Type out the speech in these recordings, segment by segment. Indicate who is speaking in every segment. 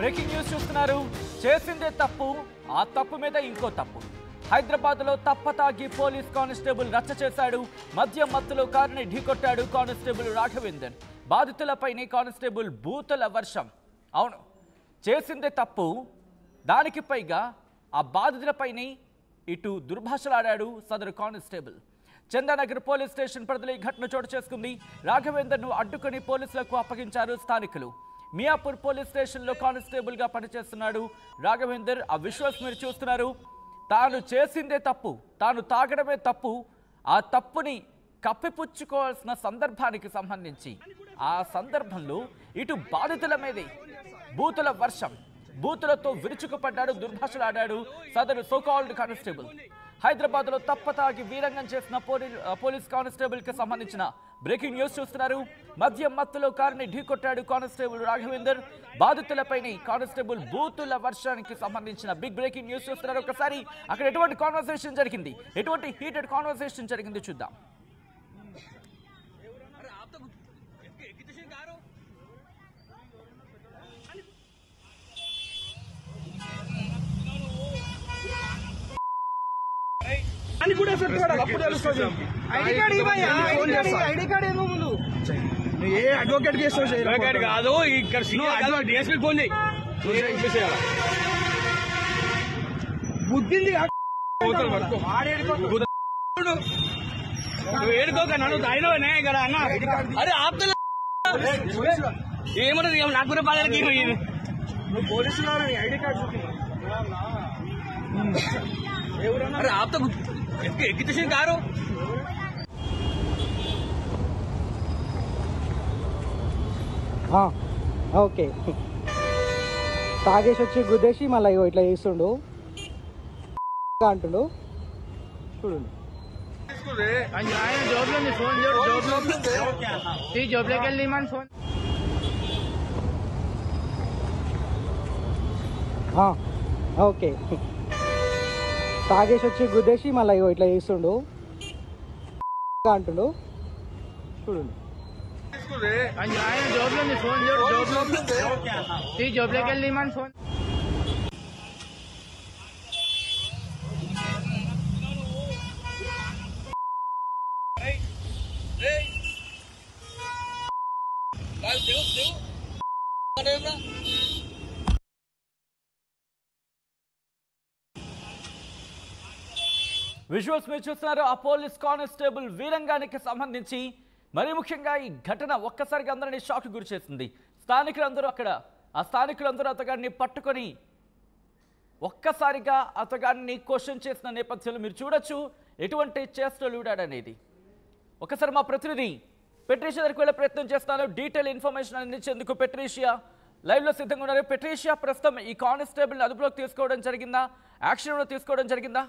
Speaker 1: Breaking news చూస్తున్నారు. చేసిందే తప్పు, ఆ తప్పు మీద ఇంకో తప్పు. హైదరాబాద్లో తప్పతాగి పోలీస్ కానిస్టేబుల్ రచ్చ చేశాడు. మద్యం మత్తులో కారుని ఢీకొట్టాడు కానిస్టేబుల్ రాఘవేందర్. బాధితులపైనే కానిస్టేబుల్ బూతుల వర్షం. అవును, చేసిందే తప్పు, దానికి పైగా ఆ బాధితులపైనే ఇటు దుర్భాషలాడాడు సదరు కానిస్టేబుల్. చందానగర్ పోలీస్ స్టేషన్ పరిధిలో ఈ ఘటన చోటు చేసుకుంది. రాఘవేందర్ను అడ్డుకొని పోలీసులకు అప్పగించారు స్థానికులు. మియాపూర్ పోలీస్ స్టేషన్లో కానిస్టేబుల్గా పనిచేస్తున్నాడు రాఘవేందర్. ఆ విజువల్స్ మీరు చూస్తున్నారు. తాను చేసిందే తప్పు, తాను తాగడమే తప్పు, ఆ తప్పుని కప్పిపుచ్చుకోవాల్సిన సందర్భానికి సంబంధించి ఆ సందర్భంలో ఇటు బాధితుల మీదే బూతుల వర్షం, బూతులతో విరుచుకుపడ్డాడు, దుర్భాషలాడాడు సదరు సోకాల్డ్ కానిస్టేబుల్. హైదరాబాద్లో తప్పతాగి వీరంగం చేసిన పోలీస్ కానిస్టేబుల్కి సంబంధించిన బ్రేకింగ్ న్యూస్ చూస్తున్నారు. మద్యం మత్తులో కారుని ఢీకొట్టాడు కానిస్టేబుల్ రాఘవేందర్. బాధితులపైన కానిస్టేబుల్ బూతుల వర్షానికి సంబంధించిన బిగ్ బ్రేకింగ్ న్యూస్ చూస్తున్నారు. ఒకసారి అక్కడ ఎటువంటి కాన్వర్సేషన్ జరిగింది, ఎటువంటి హీటెడ్ కాన్వర్సేషన్ జరిగింది చూద్దాం.
Speaker 2: ఏ అడ్వకేట్
Speaker 3: అడ్వకేట్ కాదు, ఇక్కడ డిఎస్పీ ఫోన్ చేయి.
Speaker 2: బుద్ధింది
Speaker 3: ఏడుకోక నన్ను తాయినవనే ఇక్కడ అన్న. అరే ఆపుతా ఏమన్నది నాకు కూడా బాధకి
Speaker 2: పోలీసులు ఐడి కార్డు చూపి.
Speaker 3: అరే ఆపుతా ఎక్కితేషన్ కారు.
Speaker 4: ఓకే, తాగేసి వచ్చి గుద్దేసి మళ్ళీ ఇట్లా చేస్తుండు అంటుండు. చూడండి,
Speaker 5: ఆయన జోబులో ఉంది ఫోన్, జోబులోకి వెళ్ళి మన ఫోన్.
Speaker 4: ఓకే, తాగేసి వచ్చి గుద్దేసి మళ్ళీ ఇట్లా చేస్తుండు అంటుండు. చూడండి,
Speaker 5: ఆయన జోబులో ఉంది ఫోన్, జోబులోకి వెళ్ళి మన ఫోన్.
Speaker 1: విజువల్స్ మీరు చూస్తున్నారు. ఆ పోలీస్ కానిస్టేబుల్ వీరంగానికి సంబంధించి మరీ ముఖ్యంగా ఈ ఘటన ఒక్కసారిగా అందరినీ షాక్ గురి చేసింది. స్థానికులందరూ అతగాడిని పట్టుకొని ఒక్కసారిగా అతగాడిని క్వశ్చన్ చేసిన నేపథ్యంలో మీరు చూడొచ్చు ఎటువంటి చేష్టలు ఊడాడనేది. ఒకసారి మా ప్రతినిధి పెట్రీషియా దగ్గరికి వెళ్ళే ప్రయత్నం చేస్తాను. డీటెయిల్ ఇన్ఫర్మేషన్ అందించేందుకు పెట్రీషియా లైవ్లో సిద్ధంగా ఉన్నారు. పెట్రీషియా, ప్రస్తుతం ఈ కానిస్టేబుల్ని అదుపులోకి తీసుకోవడం జరిగిందా, యాక్షన్లో తీసుకోవడం జరిగిందా?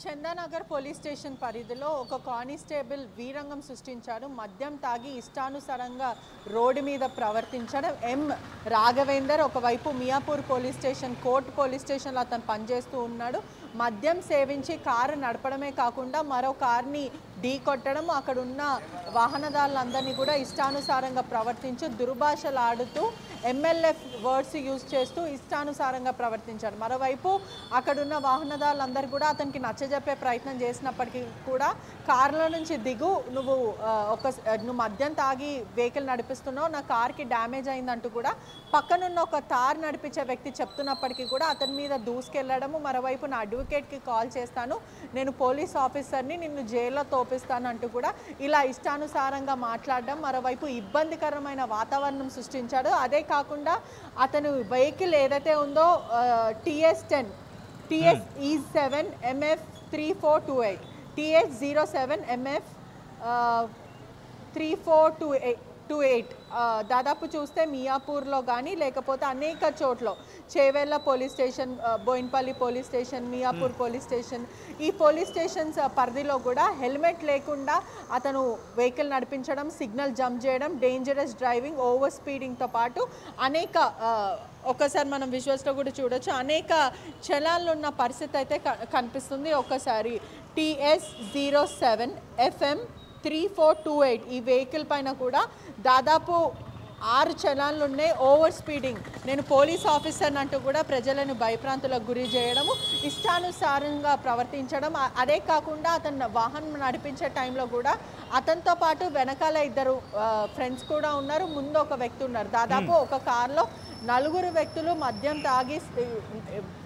Speaker 6: చందానగర్ పోలీస్ స్టేషన్ పరిధిలో ఒక కానిస్టేబుల్ వీరంగం సృష్టించాడు. మద్యం తాగి ఇష్టానుసారంగా రోడ్డు మీద ప్రవర్తించడం. ఎం రాఘవేందర్ ఒకవైపు Miyapur police station, court police స్టేషన్లో అతను పనిచేస్తూ ఉన్నాడు. మద్యం సేవించి కారు నడపడమే కాకుండా మరో కార్ని ఢీకొట్టడం, అక్కడున్న వాహనదారులందరినీ కూడా ఇష్టానుసారంగా ప్రవర్తించి దుర్భాషలాడుతూ ఎంఎల్ఎఫ్ వర్డ్స్ యూజ్ చేస్తూ ఇష్టానుసారంగా ప్రవర్తించాడు. మరోవైపు అక్కడున్న వాహనదారులందరూ కూడా అతనికి నచ్చజెప్పే ప్రయత్నం చేసినప్పటికీ కూడా కారులో నుంచి దిగు, నువ్వు మద్యం తాగి వెహికల్ నడిపిస్తున్నావు, నా కార్కి డ్యామేజ్ అయిందంటూ కూడా పక్కనున్న ఒక కార్ నడిపించే వ్యక్తి చెప్తున్నప్పటికీ కూడా అతని మీద దూసుకెళ్లడము. మరోవైపు నా అడ్వకేట్కి కాల్ చేస్తాను, నేను పోలీస్ ఆఫీసర్ని, నిన్ను జైల్లో తోపిస్తాను అంటూ కూడా ఇలా ఇష్టానుసారంగా మాట్లాడడం. మరోవైపు ఇబ్బందికరమైన వాతావరణం సృష్టించాడు. అదే కాకుండా అతను వెహికల్ ఏదైతే ఉందో TS10 TS07 MF 3428 TS07 MF 3428 దాదాపు చూస్తే మియాపూర్లో కానీ లేకపోతే అనేక చోట్ల Chevella police station, Boinpally police station, Miyapur police station, ఈ పోలీస్ స్టేషన్స్ పరిధిలో కూడా హెల్మెట్ లేకుండా అతను వెహికల్ నడిపించడం, సిగ్నల్ జంప్ చేయడం, డేంజరస్ డ్రైవింగ్, ఓవర్ స్పీడింగ్తో పాటు అనేక ఒక్కసారి మనం విజువల్స్లో కూడా చూడొచ్చు అనేక చలాన్లు ఉన్న పరిస్థితి అయితే కనిపిస్తుంది. ఒక్కసారి TS07 FM 3428 ఈ వెహికల్ పైన కూడా దాదాపు 6 చలాన్లు ఉన్నాయి. ఓవర్ స్పీడింగ్, నేను పోలీస్ ఆఫీసర్ అంటూ కూడా ప్రజలను భయప్రాంతులకు గురి చేయడము, ఇష్టానుసారంగా ప్రవర్తించడం. అదే కాకుండా అతను వాహనం నడిపించే టైంలో కూడా అతనితో పాటు వెనకాల 2 ఫ్రెండ్స్ కూడా ఉన్నారు, ముందు ఒక వ్యక్తి ఉన్నారు. దాదాపు ఒక కార్లో 4 వ్యక్తులు మద్యం తాగి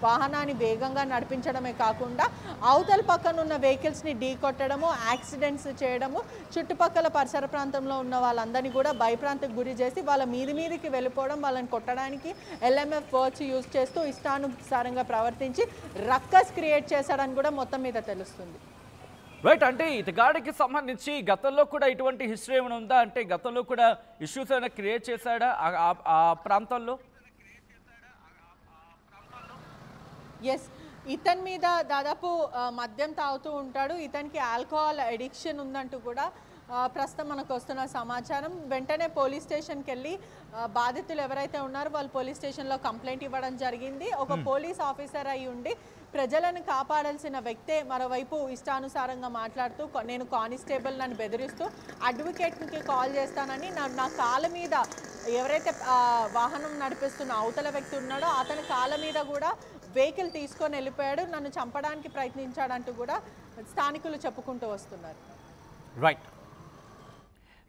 Speaker 6: వాహనాన్ని వేగంగా నడిపించడమే కాకుండా అవతల పక్కన ఉన్న వెహికల్స్ని ఢీకొట్టడము, యాక్సిడెంట్స్ చేయడము, చుట్టుపక్కల పరిసర ప్రాంతంలో ఉన్న వాళ్ళందరినీ కూడా భయప్రాంతకు గురి చేసి వాళ్ళ మీదికి వెళ్ళిపోవడం, వాళ్ళని కొట్టడానికి LMF వర్డ్స్ యూజ్ చేస్తూ ఇష్టానుసారంగా ప్రవర్తించి రక్కస్ క్రియేట్ చేశాడని కూడా మొత్తం మీద తెలుస్తుంది.
Speaker 1: రైట్, అంటే ఇతగాడికి సంబంధించి గతంలో కూడా ఇటువంటి హిస్టరీ ఏమైనా ఉందా? అంటే గతంలో కూడా ఇష్యూస్ ఏమైనా క్రియేట్ చేశాడా ఆ ప్రాంతంలో?
Speaker 6: ఎస్, ఇతని మీద దాదాపు మద్యం తాగుతూ ఉంటాడు, ఇతనికి ఆల్కహాల్ అడిక్షన్ ఉందంటూ కూడా ప్రస్తుతం మనకు వస్తున్న సమాచారం. వెంటనే పోలీస్ స్టేషన్కి వెళ్ళి బాధితులు ఎవరైతే ఉన్నారో వాళ్ళు పోలీస్ స్టేషన్లో కంప్లైంట్ ఇవ్వడం జరిగింది. ఒక పోలీస్ ఆఫీసర్ అయి ఉండి ప్రజలను కాపాడాల్సిన వ్యక్తే మరోవైపు ఇష్టానుసారంగా మాట్లాడుతూ నేను కానిస్టేబుల్ నన్ను బెదిరిస్తూ అడ్వకేట్కి కాల్ చేస్తానని నా కాళ్ళ మీద ఎవరైతే వాహనం నడిపిస్తున్న అవతల వ్యక్తి ఉన్నాడో అతని కాళ్ళ మీద కూడా వెహికల్ తీసుకొని వెళ్ళిపోయాడు, నన్ను చంపడానికి ప్రయత్నించాడంటూ కూడా స్థానికులు చెప్పుకుంటూ వస్తున్నారు.
Speaker 1: Right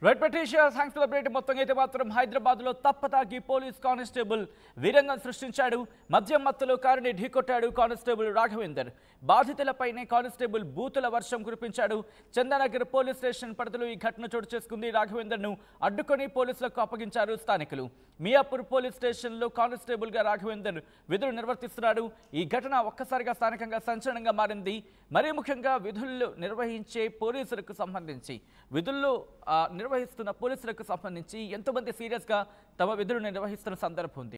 Speaker 1: right Patricia, thanks for the update. మొత్తంగా అయితే మాత్రం హైదరాబాద్లో తప్పతాగి పోలీస్ కానిస్టేబుల్ వీరంగం సృష్టించాడు. మద్యం మత్తులో కారుని ఢీకొట్టాడు కానిస్టేబుల్ రాఘవేందర్. బాధితులపైనే కానిస్టేబుల్ బూతుల వర్షం కురిపించాడు. చందానగర్ పోలీస్ స్టేషన్ పరిధిలో ఈ ఘటన చోటు చేసుకుంది. రాఘవేందర్ను అడ్డుకొని పోలీసులకు అప్పగించారు స్థానికులు. మియాపూర్ పోలీస్ స్టేషన్లో కానిస్టేబుల్గా రాఘవేందర్ విధులు నిర్వర్తిస్తున్నాడు. ఈ ఘటన ఒక్కసారిగా స్థానికంగా సంచలనంగా మారింది. మరీ ముఖ్యంగా విధులు నిర్వహించే పోలీసులకు సంబంధించి నిర్వహిస్తున్న పోలీసులకు సంబంధించి ఎంతోమంది సీరియస్గా తమ విధులు నిర్వహిస్తున్న సందర్భం ఉంది.